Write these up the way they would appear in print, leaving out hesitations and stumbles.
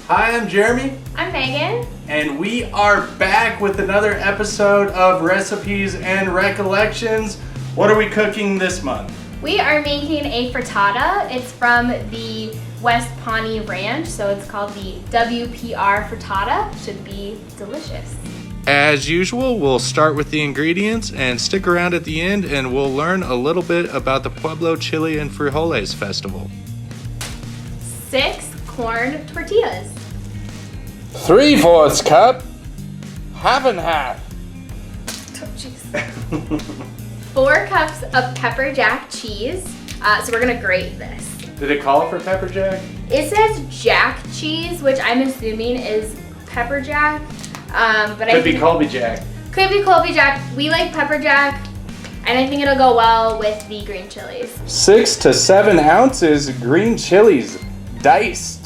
Hi, I'm Jeremy. I'm Megan. And we are back with another episode of Recipes and Recollections. What are we cooking this month? We are making a frittata. It's from the West Pawnee Ranch, so it's called the WPR Frittata. Should be delicious. As usual, we'll start with the ingredients and stick around at the end and we'll learn a little bit about the Pueblo, Chile, and Frijoles festival. 6 corn tortillas. 3/4 cup, half and half. Oh, jeez. 4 cups of Pepperjack cheese. So we're gonna grate this. Did it call for Pepperjack? It says Jack cheese, which I'm assuming is Pepperjack. But Could be Colby Jack. Could be Colby Jack. We like Pepperjack, and I think it'll go well with the green chilies. 6 to 7 ounces green chilies, diced.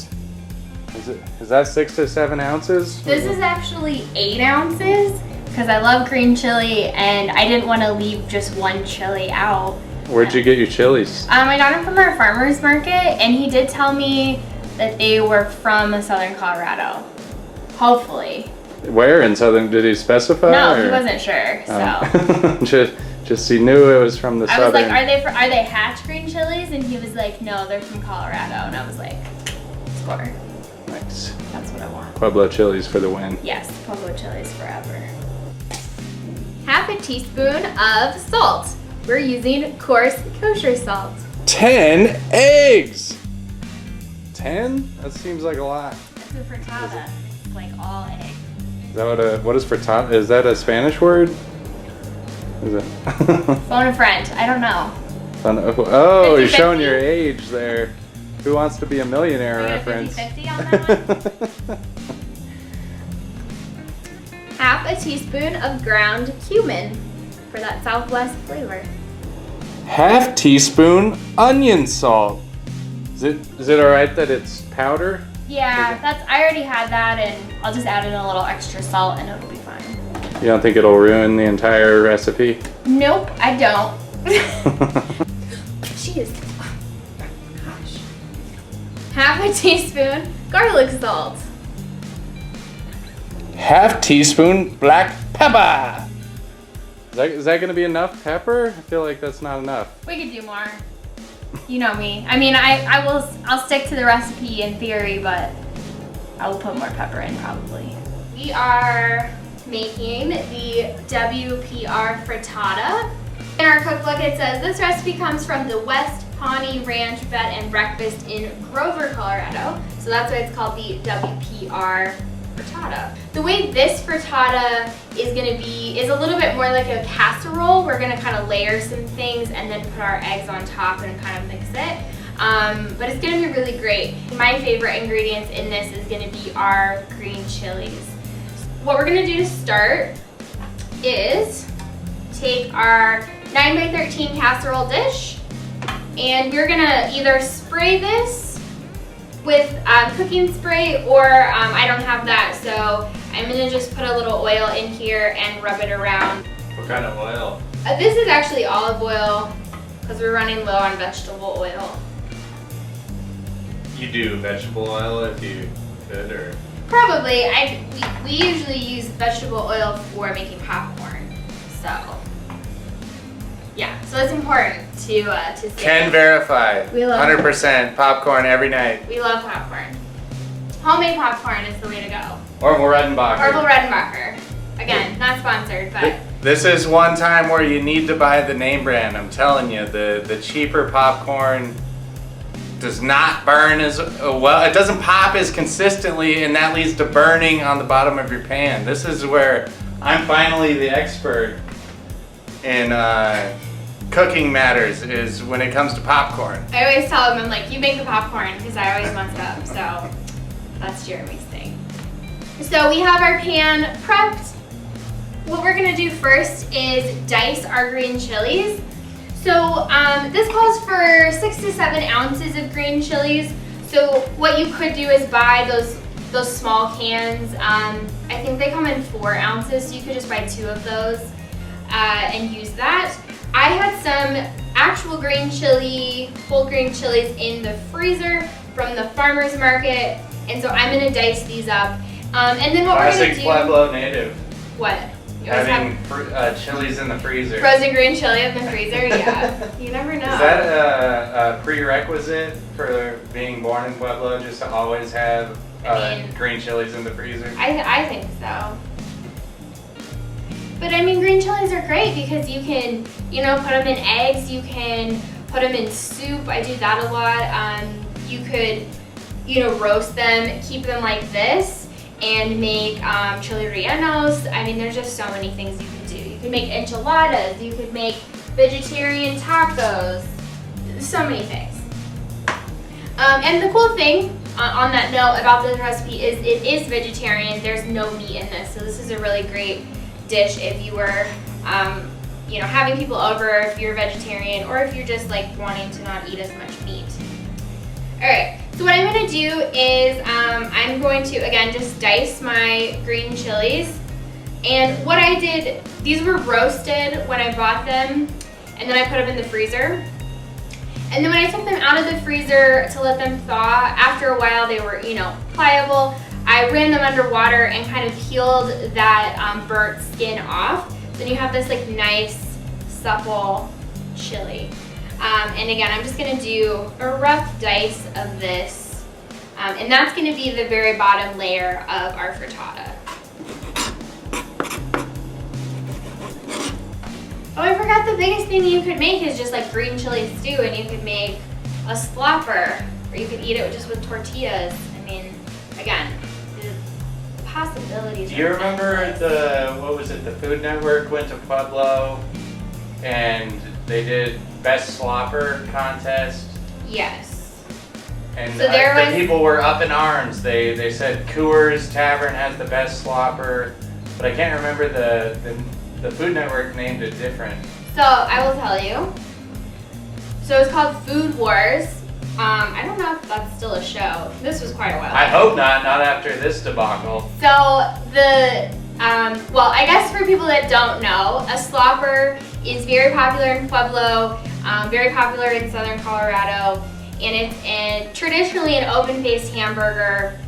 Is that 6 to 7 ounces? This is actually 8 ounces because I love green chili and I didn't want to leave just one chili out. Where'd you get your chilies? I got them from our farmer's market, and he did tell me that they were from southern Colorado. Hopefully. Where in southern? Did he specify? No, or? he wasn't sure. So just he knew it was from the I southern. was like, are they Hatch green chilies? And he was like, no, they're from Colorado. And I was like, score. Nice. That's what I want. Pueblo chilies for the win. Yes, Pueblo chilies forever. Half a teaspoon of salt. We're using coarse kosher salt. 10 eggs. 10? That seems like a lot. It's a frittata. It's like all eggs. Is that what is frittata? Is that a Spanish word? Is it? Phone a friend. I don't know. Oh, you're 50-50? showing your age there. Who Wants to Be a Millionaire reference. 50-50 on that one? Half a teaspoon of ground cumin for that Southwest flavor. Half teaspoon onion salt. Is it all right that it's powder? Yeah, I already had that, and I'll just add in a little extra salt and it'll be fine. You don't think it'll ruin the entire recipe? Nope, I don't. Jeez. Gosh. Half a teaspoon garlic salt. Half teaspoon black pepper. Is that going to be enough pepper? I feel like that's not enough. We could do more. You know me. I mean, I'll stick to the recipe in theory, but I will put more pepper in probably. We are making the WPR Frittata. In our cookbook it says this recipe comes from the West Pawnee Ranch Bed and Breakfast in Grover, Colorado. So that's why it's called the WPR Frittata. The way this frittata is gonna be is a little bit more like a casserole. We're gonna kind of layer some things and then put our eggs on top and kind of mix it. But it's gonna be really great. My favorite ingredients in this is gonna be our green chilies. What we're gonna do to start is take our 9x13 casserole dish, and we're gonna either spray this with cooking spray, or I don't have that, so I'm gonna just put a little oil in here and rub it around. What kind of oil? This is actually olive oil because we're running low on vegetable oil. You do vegetable oil if you could, or? Probably. We usually use vegetable oil for making popcorn, so yeah. So it's important to say. Can verify. We love 100% popcorn every night. We love popcorn. Homemade popcorn is the way to go. Orville Redenbacher. Orville Redenbacher. Again, not sponsored, but This is one time where you need to buy the name brand. I'm telling you, the cheaper popcorn does not burn as well. It doesn't pop as consistently, and that leads to burning on the bottom of your pan. This is where I'm finally the expert in cooking matters, is when it comes to popcorn. I always tell them, I'm like, you make the popcorn, because I always mess it up, so that's Jeremy's thing. So we have our pan prepped. What we're gonna do first is dice our green chilies. So this calls for 6 to 7 ounces of green chilies. So what you could do is buy those small cans. I think they come in 4 ounces, so you could just buy 2 of those and use that. I had some actual green chili, whole green chilies in the freezer from the farmer's market. And so I'm gonna dice these up. And then what Classic we're gonna do. Pueblo native. What? You always Having have chilies in the freezer. frozen green chili in the freezer? Yeah. You never know. Is that a prerequisite for being born in Pueblo, just to always have green chilies in the freezer? I think so. But I mean, green chilies are great because you can, you know, put them in eggs, you can put them in soup. I do that a lot. You could, you know, roast them, keep them like this, and make chili rellenos. I mean, there's just so many things you could do. You could make enchiladas, you could make vegetarian tacos, so many things. And the cool thing on that note about this recipe is it is vegetarian. There's no meat in this, so this is a really great dish if you were, you know, having people over, if you're vegetarian, or if you're just like wanting to not eat as much meat. All right, so what I'm gonna do is I'm going to, again, just dice my green chilies. And what I did, these were roasted when I bought them, and then I put them in the freezer. And then when I took them out of the freezer to let them thaw, after a while they were, you know, pliable. I ran them under water and kind of peeled that burnt skin off. Then you have this like nice, supple chili. And again, I'm just gonna do a rough dice of this. And that's gonna be the very bottom layer of our frittata. Oh, I forgot the biggest thing you could make is just like green chili stew, and you could make a slopper, or you could eat it just with tortillas. I mean, again, the possibilities. Do you remember what was it, the Food Network went to Pueblo and they did best slopper contest? Yes. And So the people were up in arms. They said Coors Tavern has the best slopper, but I can't remember the Food Network named it different. So I will tell you. So it's called Food Wars. I don't know if that's still a show. This was quite a while ago. I hope not after this debacle. So well, I guess for people that don't know, a slopper is very popular in Pueblo, very popular in southern Colorado, and it's traditionally an open-faced hamburger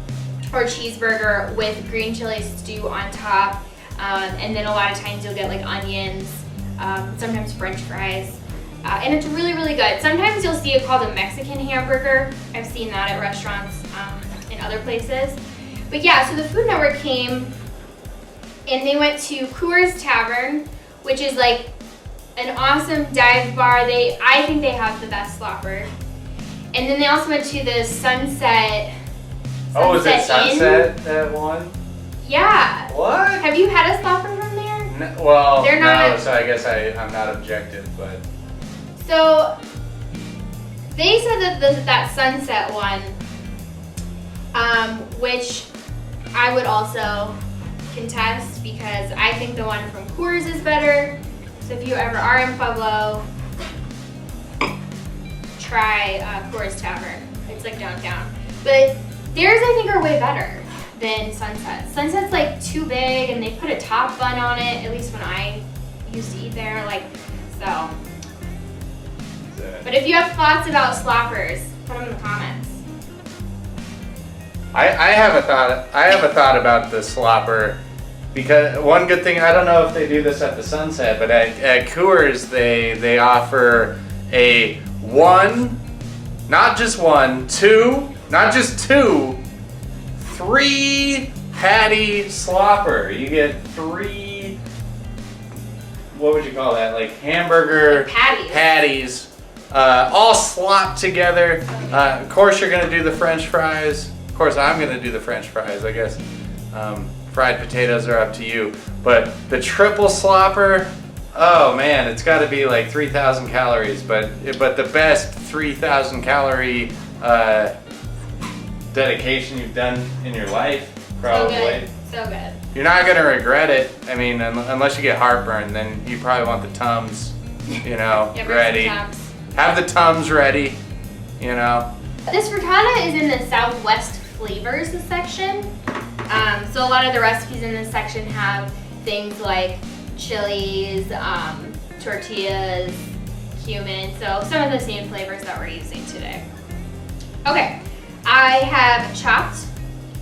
or cheeseburger with green chili stew on top, and then a lot of times you'll get like onions, sometimes French fries. And it's really, really good. Sometimes you'll see it called a Mexican hamburger. I've seen that at restaurants in other places. But yeah, so the Food Network came and they went to Coors Tavern, which is like an awesome dive bar. I think they have the best slopper. And then they also went to the Sunset. Oh, is it Inn. Sunset that one? Yeah. What? Have you had a slopper from there? No, well, They're not so I guess I'm not objective, but. So they said that that Sunset one, which I would also contest because I think the one from Coors is better. So if you ever are in Pueblo, try Coors Tavern. It's like downtown. But theirs I think are way better than Sunset. Sunset's like too big and they put a top bun on it, at least when I used to eat there, like, so. But if you have thoughts about sloppers, put them in the comments. I have a thought about the slopper, because one good thing, I don't know if they do this at the Sunset, but at Coors they offer a not just one, two, not just two, 3 patty slopper. You get 3, what would you call that? Like hamburger patties. All slopped together. Of course you're gonna do the French fries. Of course I'm gonna do the French fries, I guess. Fried potatoes are up to you. But the triple slopper, oh man, it's gotta be like 3,000 calories, but the best 3,000 calorie dedication you've done in your life, probably. So good. You're not gonna regret it. I mean, unless you get heartburn, then you probably want the Tums, you know, ready. Have the Tums ready, you know. This frittata is in the Southwest flavors section. So a lot of the recipes in this section have things like chilies, tortillas, cumin, so some of the same flavors that we're using today. Okay, I have chopped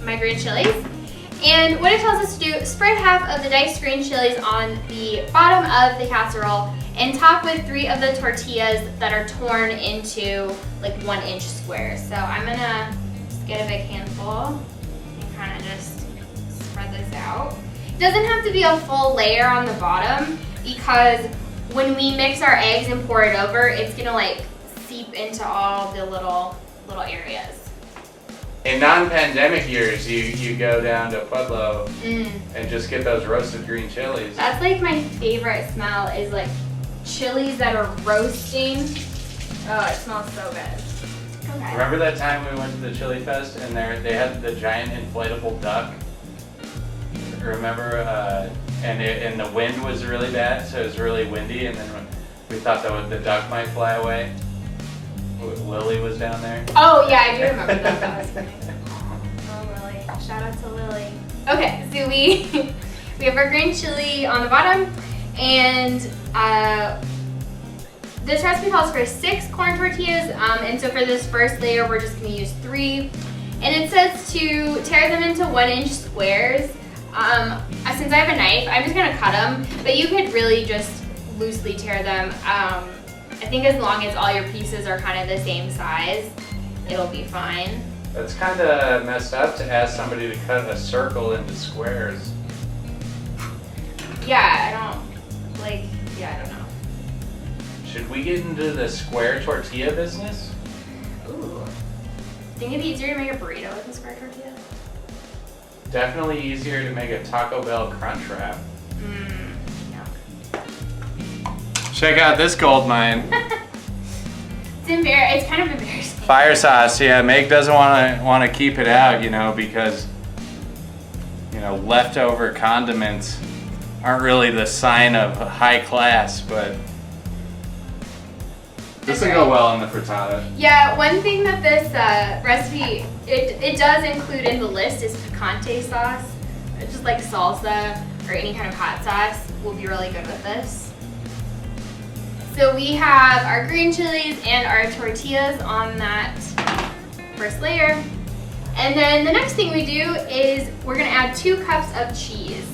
my green chilies. And what it tells us to do, spread half of the diced green chilies on the bottom of the casserole and top with 3 of the tortillas that are torn into like 1-inch squares. So I'm gonna just get a big handful and kind of just spread this out. It doesn't have to be a full layer on the bottom because when we mix our eggs and pour it over, it's gonna like seep into all the little areas. In non-pandemic years, you go down to Pueblo and just get those roasted green chilies. That's like my favorite smell is like chilies that are roasting. Oh, it smells so good. Okay. Remember that time we went to the Chili Fest and they had the giant inflatable duck? Remember? And the wind was really bad, so it was really windy, and then we thought that the duck might fly away. Lily was down there. Oh yeah, I do remember that. That was funny. Oh, Lily. Shout out to Lily. Okay, so we have our green chili on the bottom, and this recipe calls for 6 corn tortillas, and so for this first layer, we're just gonna use 3. And it says to tear them into 1-inch squares. Since I have a knife, I'm just gonna cut them, but you could really just loosely tear them. I think as long as all your pieces are kind of the same size, it'll be fine. That's kind of messed up to ask somebody to cut a circle into squares. Yeah, I don't know. Should we get into the square tortilla business? Ooh. Think it'd be easier to make a burrito with a square tortilla? Definitely easier to make a Taco Bell crunch wrap. No. Check out this gold mine. It's kind of embarrassing. Fire sauce, yeah. Meg doesn't want to keep it out, because leftover condiments aren't really the sign of high class, but this will go well in the frittata. Yeah, one thing that this recipe it does include in the list is picante sauce. Just like salsa or any kind of hot sauce will be really good with this. So we have our green chilies and our tortillas on that first layer. And then the next thing we do is we're gonna add 2 cups of cheese.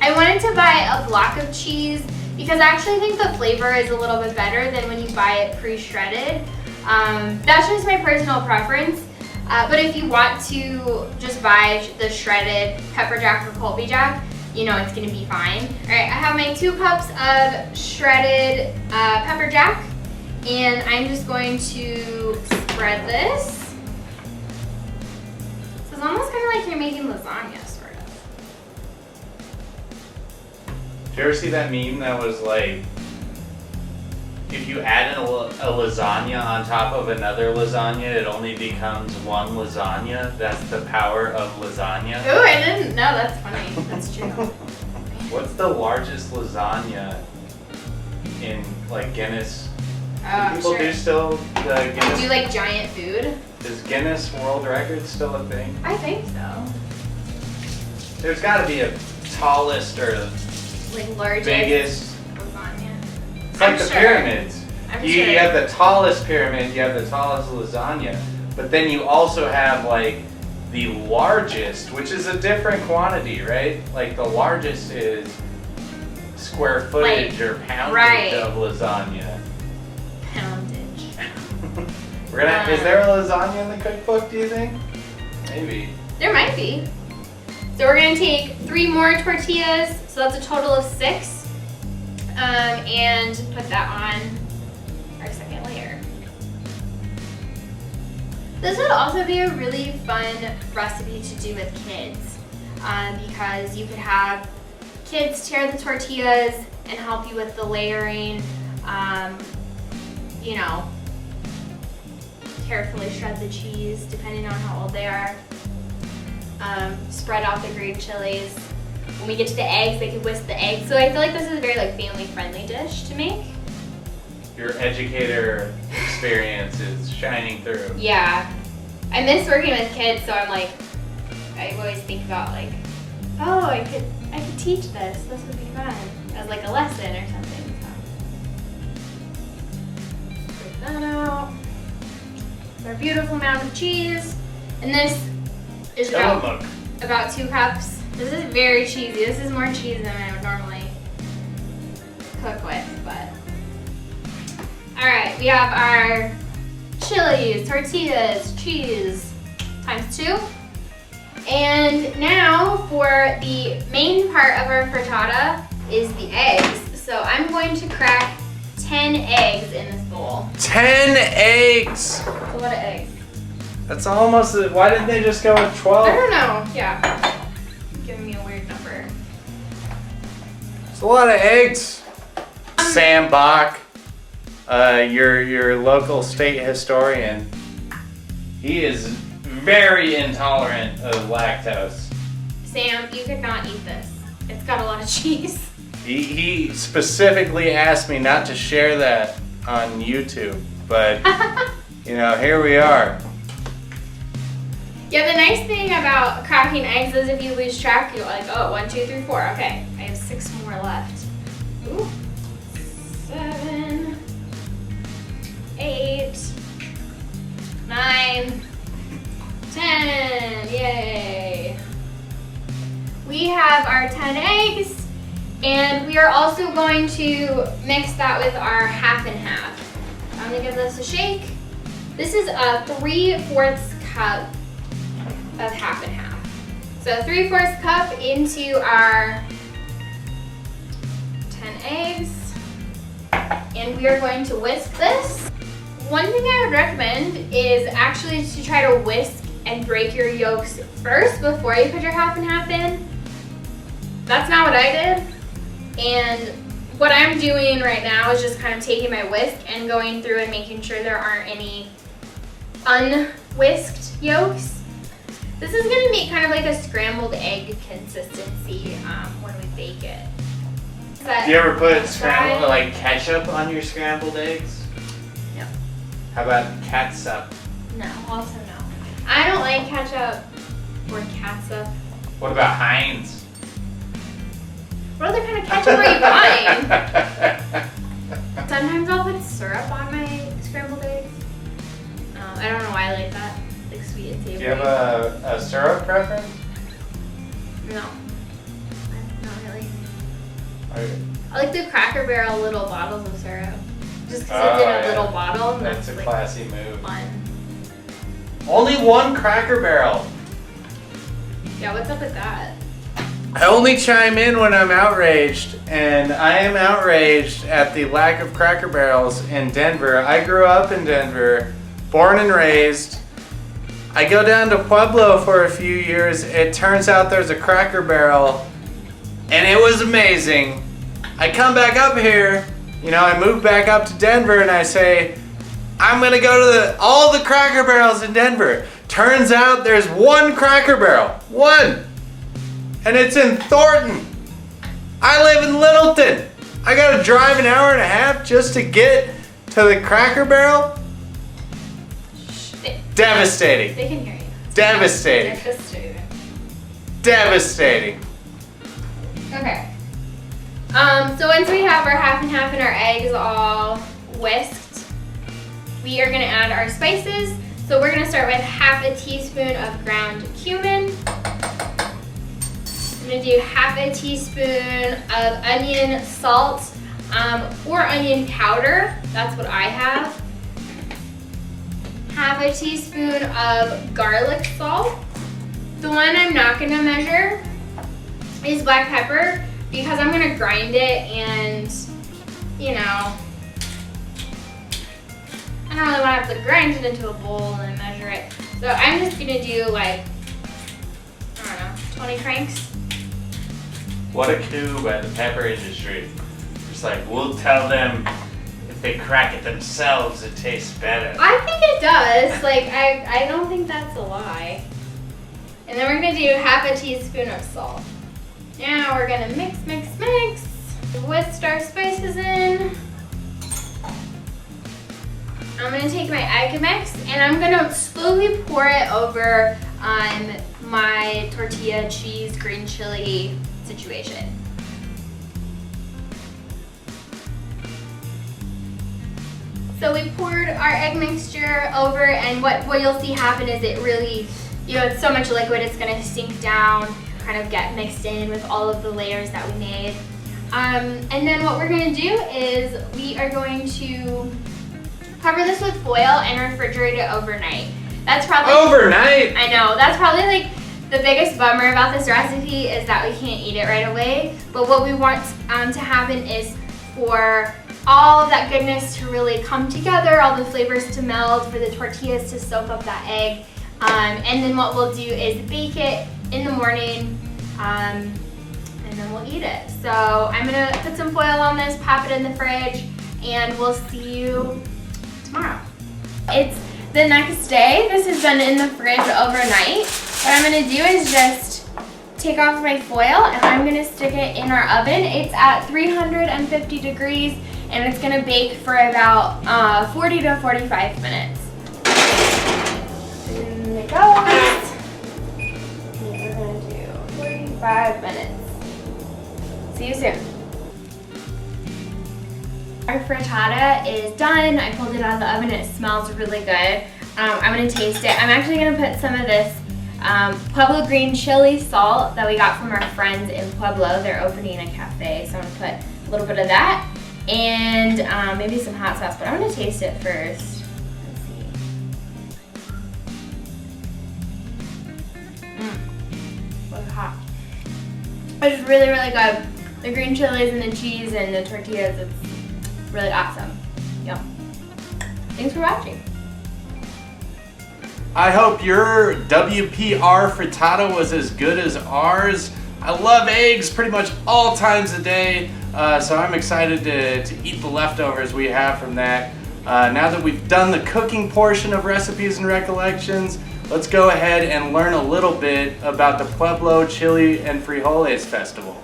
I wanted to buy a block of cheese because I actually think the flavor is a little bit better than when you buy it pre-shredded. That's just my personal preference. But if you want to just buy the shredded Pepperjack or Colby Jack, it's gonna be fine. All right, I have my 2 cups of shredded Pepperjack, and I'm just going to spread this. So it's almost kind of like you're making lasagna, sort of. Did you ever see that meme that was like, if you add a lasagna on top of another lasagna, it only becomes one lasagna? That's the power of lasagna. Ooh, I didn't know. That's funny. That's true. What's the largest lasagna in like Guinness? Do people do still the Guinness? Do like giant food? Is Guinness World Records still a thing? I think so. There's got to be a tallest or Like largest biggest. lasagna. It's like the pyramids. I'm You sure. have the tallest pyramid, you have the tallest lasagna, but then you also have like the largest, which is a different quantity, right? Like the largest is square footage or poundage of lasagna. Poundage. Is there a lasagna in the cookbook, do you think? Maybe. There might be. So we're gonna take 3 more tortillas, so that's a total of 6, and put that on our second layer. This would also be a really fun recipe to do with kids, because you could have kids tear the tortillas and help you with the layering, carefully shred the cheese depending on how old they are. Spread out the green chilies. When we get to the eggs, they can whisk the eggs. So I feel like this is a very family-friendly dish to make. Your educator experience is shining through. Yeah, I miss working with kids, so I always think about oh, I could teach this. This would be fun as a lesson or something. So. Take that out. Our beautiful amount of cheese, and this is about 2 cups. This is very cheesy. This is more cheese than I would normally cook with, but. All right, we have our chilies, tortillas, cheese, times 2. And now for the main part of our frittata is the eggs. So I'm going to crack 10 eggs in this bowl. 10 eggs! That's a lot of eggs. That's almost, why didn't they just go with 12? I don't know, yeah. You're giving me a weird number. It's a lot of eggs. Sam Bach, your local state historian, he is very intolerant of lactose. Sam, you could not eat this. It's got a lot of cheese. He specifically asked me not to share that on YouTube, but you know, here we are. Yeah, the nice thing about cracking eggs is if you lose track, you're like, oh, 1, 2, 3, 4. Okay, I have 6 more left. Ooh. 7, 8, 9, 10. Yay. We have our 10 eggs. And we are also going to mix that with our half and half. I'm gonna give this a shake. This is a 3/4 cup of half and half. So 3/4 cup into our 10 eggs. And we are going to whisk this. One thing I would recommend is actually to try to whisk and break your yolks first before you put your half and half in. That's not what I did. And what I'm doing right now is just kind of taking my whisk and going through and making sure there aren't any unwhisked yolks. This is gonna make kind of like a scrambled egg consistency when we bake it. Do you ever put scrambled, like ketchup on your scrambled eggs? No. How about catsup? No, also no. I don't like ketchup or catsup. What about Heinz? What other kind of ketchup are you buying? Sometimes I'll put syrup on my scrambled eggs. I don't know why I like that. Like sweet and savory. Do you have a syrup preference? No. Not really. Okay. I like the Cracker Barrel little bottles of syrup. Just because it's in a little bottle. And That's a like classy move. Fun. Only one Cracker Barrel. Yeah, what's up with that? I only chime in when I'm outraged, and I am outraged at the lack of Cracker Barrels in Denver. I grew up in Denver, born and raised. I go down to Pueblo for a few years. It turns out there's a Cracker Barrel, and it was amazing. I come back up here, you know, I move back up to Denver, and I say, I'm gonna go to all the Cracker Barrels in Denver. Turns out there's one Cracker Barrel, one. And it's in Thornton. I live in Littleton. I gotta drive an hour and a half just to get to the Cracker Barrel. Devastating. They can hear you. Devastating. Devastating. Devastating. Okay. So once we have our half and half and our eggs all whisked, we are gonna add our spices. So we're gonna start with half a teaspoon of ground cumin. I'm gonna do half a teaspoon of onion salt or onion powder. That's what I have. Half a teaspoon of garlic salt. The one I'm not gonna measure is black pepper because I'm gonna grind it and, you know, I don't really wanna have to grind it into a bowl and measure it. So I'm just gonna do like, I don't know, 20 cranks. What a coup by the pepper industry. It's like, we'll tell them if they crack it themselves, it tastes better. I think it does. Like, I don't think that's a lie. And then we're gonna do half a teaspoon of salt. Now we're gonna mix, mix, mix. Whisk our spices in. I'm gonna take my egg mix and I'm gonna slowly pour it over on my tortilla, cheese, green chili situation. So we poured our egg mixture over, and what you'll see happen is it really it's so much liquid, it's gonna sink down, kind of get mixed in with all of the layers that we made. And then what we're gonna do is we are going to cover this with foil and refrigerate it overnight. That's probably overnight. I know, that's probably like the biggest bummer about this recipe is that we can't eat it right away. But what we want to happen is for all of that goodness to really come together, all the flavors to meld, for the tortillas to soak up that egg. And then what we'll do is bake it in the morning, and then we'll eat it. So I'm gonna put some foil on this, pop it in the fridge, and we'll see you tomorrow. It's the next day. This has been in the fridge overnight. What I'm gonna do is just take off my foil and I'm gonna stick it in our oven. It's at 350 degrees and it's gonna bake for about 40 to 45 minutes. In it goes. We're gonna do 45 minutes. See you soon. Our frittata is done. I pulled it out of the oven. It smells really good. I'm gonna taste it. I'm actually gonna put some of this Pueblo green chili salt that we got from our friends in Pueblo. They're opening a cafe, so I'm gonna put a little bit of that and maybe some hot sauce, but I'm gonna taste it first. Let's see. It's hot. It's really, really good. The green chilies and the cheese and the tortillas, it's really awesome. Yum. Thanks for watching. I hope your WPR frittata was as good as ours. I love eggs pretty much all times of day, so I'm excited to eat the leftovers we have from that. Now that we've done the cooking portion of Recipes and Recollections, let's go ahead and learn a little bit about the Pueblo Chili and Frijoles Festival.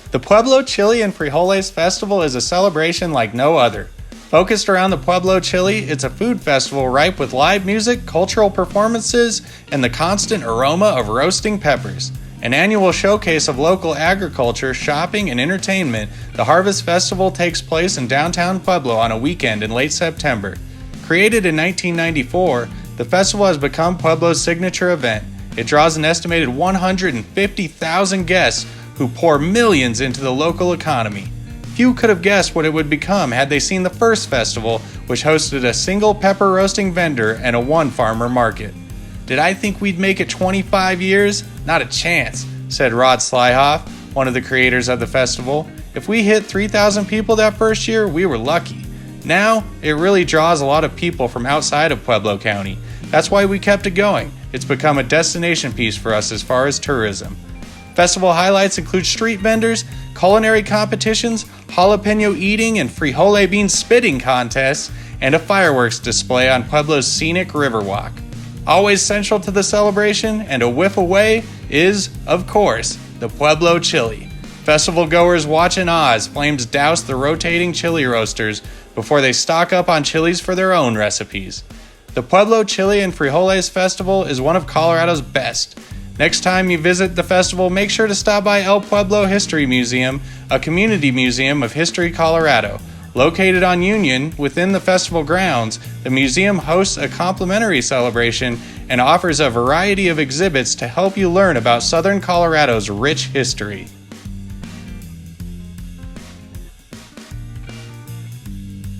The Pueblo Chili and Frijoles Festival is a celebration like no other. Focused around the Pueblo chili, it's a food festival ripe with live music, cultural performances, and the constant aroma of roasting peppers. An annual showcase of local agriculture, shopping, and entertainment, the Harvest Festival takes place in downtown Pueblo on a weekend in late September. Created in 1994, the festival has become Pueblo's signature event. It draws an estimated 150,000 guests who pour millions into the local economy. Few could have guessed what it would become had they seen the first festival, which hosted a single pepper roasting vendor and a one-farmer market. Did I think we'd make it 25 years? Not a chance, said Rod Slyhoff, one of the creators of the festival. If we hit 3,000 people that first year, we were lucky. Now, it really draws a lot of people from outside of Pueblo County. That's why we kept it going. It's become a destination piece for us as far as tourism. Festival highlights include street vendors, culinary competitions, jalapeno eating and frijole bean spitting contests, and a fireworks display on Pueblo's scenic Riverwalk. Always central to the celebration and a whiff away is, of course, the Pueblo chili. Festival goers watch in awe as flames douse the rotating chili roasters before they stock up on chilies for their own recipes. The Pueblo Chili and Frijoles Festival is one of Colorado's best. Next time you visit the festival, make sure to stop by El Pueblo History Museum, a community museum of history, Colorado. Located on Union, within the festival grounds, the museum hosts a complimentary celebration and offers a variety of exhibits to help you learn about Southern Colorado's rich history.